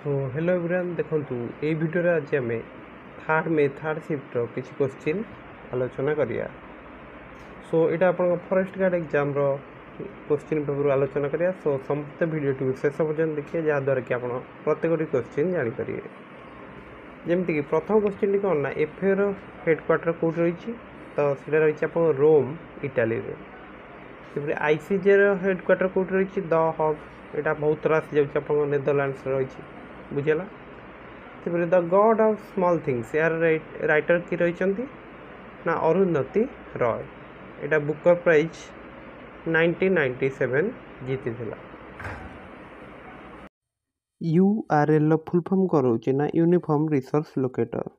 So hello everyone देखूँ ये video आज आम थर्ड शिफ्ट किसी क्वेश्चन आलोचना करिया। सो यहाँ आप forest guard exam question paper आलोचना करिया। सो समस्त भिडियो शेष पर्यटन देखिए जहाँद्वारा कि आप प्रत्येक क्वेश्चन जानीपर। जमीक प्रथम क्वेश्चन कौन ना एफए हेडक्वार्टर कौट रही तो सीटा रही आप रोम इटाली में। आईसीजे हेडक्वार्टर कौट रही द हब यहाँ बहुत थर आसी जाऊँ नेदरलैंड्स रही बुझेगा। The God of Small Things यार राइटर की रही ना अरुंधति रॉय। यहाँ बुकर प्राइज 1997 जीति। यूआरएल फुल फॉर्म करोचे ना uniform resource locator.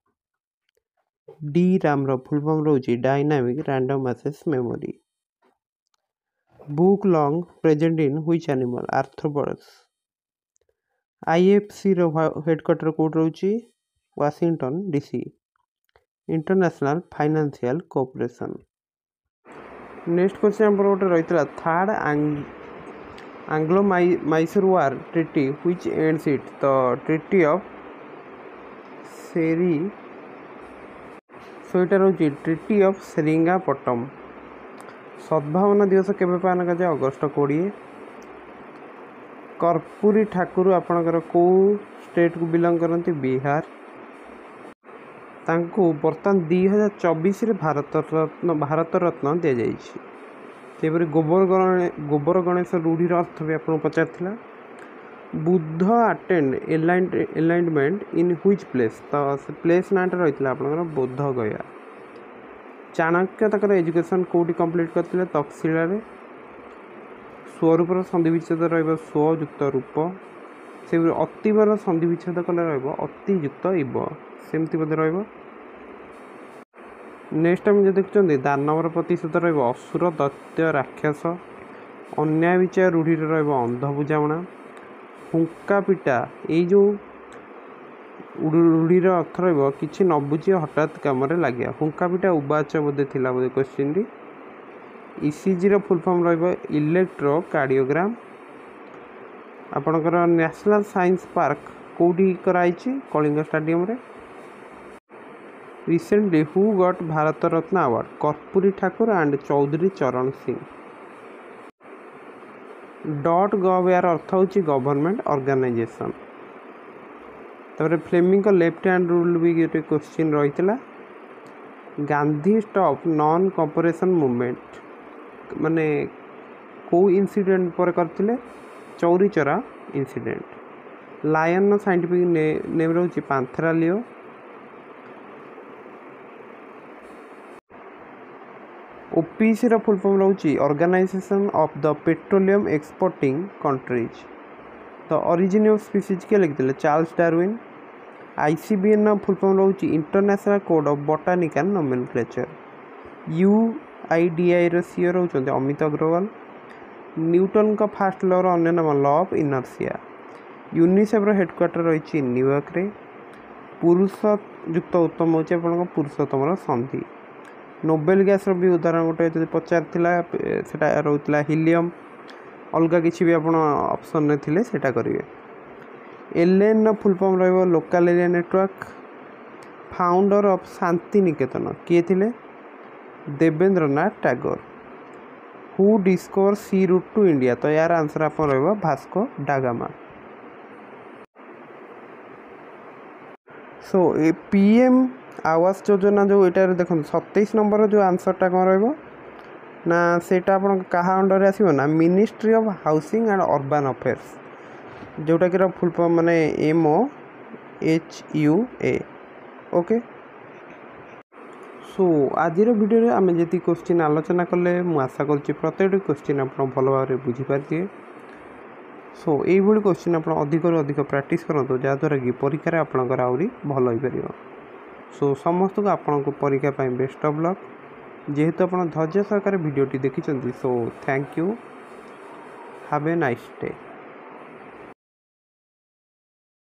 D RAM रो फुल फॉर्म रोचे dynamic random access memory. Book lung present in which animal arthropods. IFC रो हेडक्वार्टर कोड रोची Washington DC. International financial cooperation. Next question गोटे रही third Anglo Mysore war treaty which ends it the treaty of सेरी। So यहाँ रोचे treaty of Seringapatam. सद्भावना दिवस केवे पालन कर अगस्ट 20। कर्पूरी ठाकुर आपणकर कौ स्टेट को बिलंग करती बिहार। तांको बर्तमान 2024 भारत रत्न दि जापरी गोबर गणेश रूढ़ी अर्थ भी आपको पचार। Buddha attained enlightenment in which place तो प्लेस नाटा रही आपंकर बोध गया। चाणक्य तक एजुकेशन कौटी कंप्लीट करते तकशिला। स्वरूपर सन्धि विच्छेद स्वयुक्त रूप से अतिवर सन्धि विच्छेद कले अतियुक्त इव सेमती बोधे रही। नेक्स्ट टाइम जो देखते दानवर प्रतिशत असुर दैत्य राक्षस। अन्याय विचार रूढ़ी अंध बुझाणा। हुंका पिटा ये जो रूढ़ीर अर्थ रही न बुझी हठात कम लगे। हुंका पिटा उबाच बोधे थी बोधे क्वेश्चन। ईसीजी रो फुल फॉर्म रही इलेक्ट्रोकार्डियोग्राम। आपणकर नेशनल साइंस पार्क कौटी कराई कलिंग स्टेडियम रे। Recently who got Bharat Ratna award Karpoori Thakur and Chaudhary Charan Singh. .gov यार अर्थ होची गवर्नमेंट ऑर्गेनाइजेशन। तबरे फ्लेमिंग लेफ्ट हैंड रूल भी गोटे क्वेश्चन रही। Gandhi stop non cooperation movement माने को इंसिडेंट पर करथिले Chauri Chaura incident. Lion scientific name रोची पांथेरा लियो। ओपीसी रो full form रोची organisation of the petroleum exporting countries. The origin of species के लिखते चार्ल्स डार्विन। आईसीबीएन रो फुल फॉर्म रोची international code of botanical nomenclature. UIDAI रो CEO रोचंते Amit Agarwal. Newton का first law अन्य नाम लॉ ऑफ इनर्शिया। यूनिसेफ रो हेडक्वार्टर रही न्यूयॉर्क रे। पुरुष युक्त उत्तम होचे आपन पुरुषोत्तम संधि। नोबेल गैस भी उदाहरण गोटे पचार सेटा रोला हिलियम। अलग किसी भी आप ऑप्शन में थिले सेटा करेंगे। एलएन फुल फॉर्म रही local area network. Founder of Shanti Niketan किए थिले Debendranath Tagore. Who discover sea route to India तो यार आंसर आप भास्को डागामा। सो ए पीएम आवास योजना जो यहाँ देखो 27 नंबर जो आंसरटा कौन रहा सेटा आप क्या अंडर आसो ना ministry of housing and urban affairs जोटा कि फुल फॉर्म माने MOHUA। ओके। सो आज वीडियो आम जी क्वेश्चन आलोचना कले आशा कर प्रत्येक क्वेश्चन आप भल भाव बुझीपारे। सो यही क्वेश्चन आप अधिक प्रैक्टिस करूँ जहाँद्वारा कि परीक्षा आपंकर आहरी भल हो पार। सो समस्त को आपन को परीक्षा बेस्ट ऑफ लक। जेहेतु आप धैर्य सहकार वीडियोटी देखी। So thank you. Have a nice day.